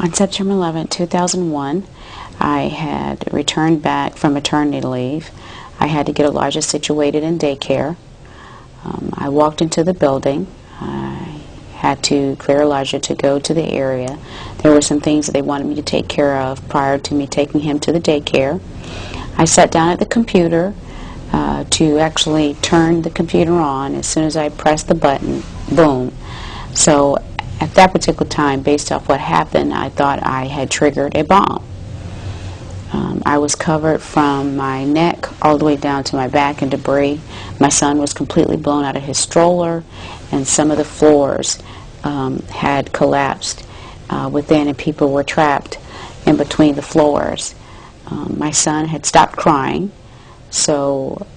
On September 11, 2001, I had returned back from maternity leave. I had to get Elijah situated in daycare. I walked into the building. I had to clear Elijah to go to the area. There were some things that they wanted me to take care of prior to me taking him to the daycare. I sat down at the computer to actually turn the computer on. As soon as I pressed the button, boom. So at that particular time, based off what happened, I thought I had triggered a bomb. I was covered from my neck all the way down to my back in debris. My son was completely blown out of his stroller, and some of the floors had collapsed within, and people were trapped in between the floors. My son had stopped crying, so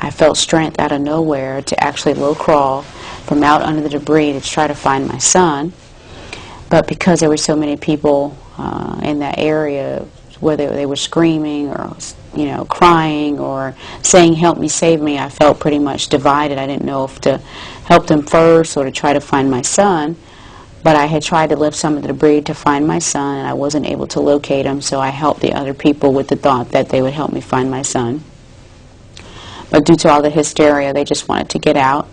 I felt strength out of nowhere to actually low crawl from out under the debris to try to find my son. But because there were so many people in that area, whether they were screaming or crying or saying help me, save me, I felt pretty much divided. I didn't know if to help them first or to try to find my son. But I had tried to lift some of the debris to find my son, and I wasn't able to locate him, so I helped the other people with the thought that they would help me find my son. But due to all the hysteria, they just wanted to get out.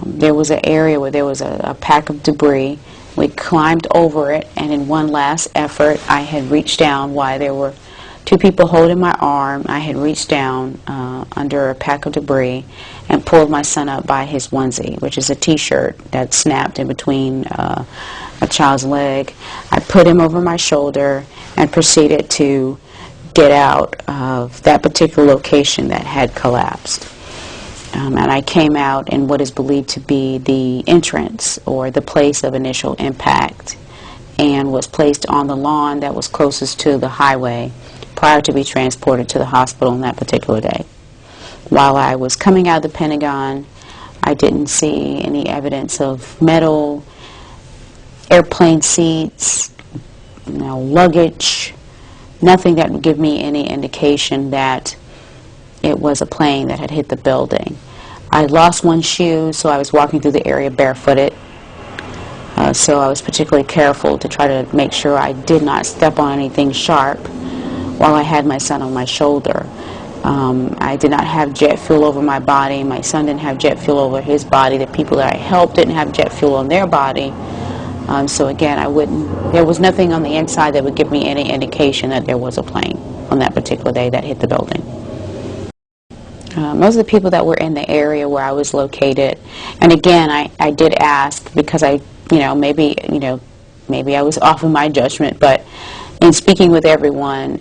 There was an area where there was a pack of debris. We climbed over it, and in one last effort, I had reached down while there were two people holding my arm. I had reached down under a pack of debris and pulled my son up by his onesie, which is a T-shirt that snapped in between a child's leg. I put him over my shoulder and proceeded to get out of that particular location that had collapsed. And I came out in what is believed to be the entrance or the place of initial impact, and was placed on the lawn that was closest to the highway prior to be transported to the hospital on that particular day. While I was coming out of the Pentagon, I didn't see any evidence of metal, airplane seats, luggage, nothing that would give me any indication that it was a plane that had hit the building. I lost one shoe, so I was walking through the area barefooted. So I was particularly careful to try to make sure I did not step on anything sharp while I had my son on my shoulder. I did not have jet fuel over my body. My son didn't have jet fuel over his body. The people that I helped didn't have jet fuel on their body. So again, there was nothing on the inside that would give me any indication that there was a plane on that particular day that hit the building. Most of the people that were in the area where I was located, and again, I did ask because maybe I was off of my judgment, but in speaking with everyone,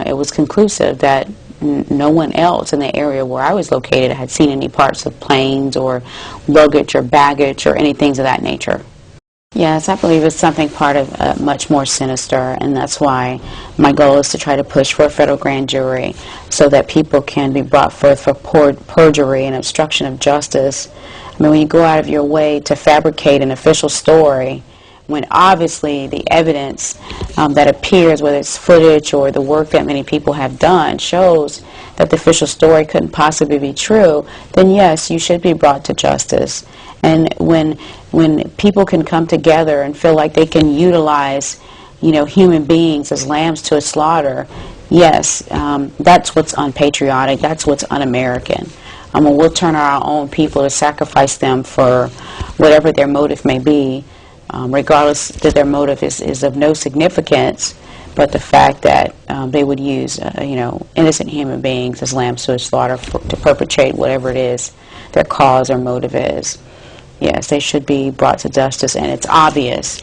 it was conclusive that no one else in the area where I was located had seen any parts of planes or luggage or baggage or anything of that nature. Yes, I believe it's something part of much more sinister, and that's why my goal is to try to push for a federal grand jury so that people can be brought forth for perjury and obstruction of justice. I mean, when you go out of your way to fabricate an official story, when obviously the evidence that appears, whether it's footage or the work that many people have done, shows that the official story couldn't possibly be true, then yes, you should be brought to justice. And when people can come together and feel like they can utilize, human beings as lambs to a slaughter, yes, that's what's unpatriotic, that's what's un-American. We'll turn our own people to sacrifice them for whatever their motive may be, regardless that their motive is of no significance, but the fact that they would use, innocent human beings as lambs to a slaughter to perpetrate whatever it is their cause or motive is. Yes, they should be brought to justice, and it's obvious,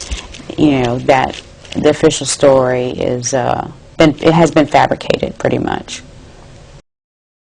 that the official story is it has been fabricated pretty much.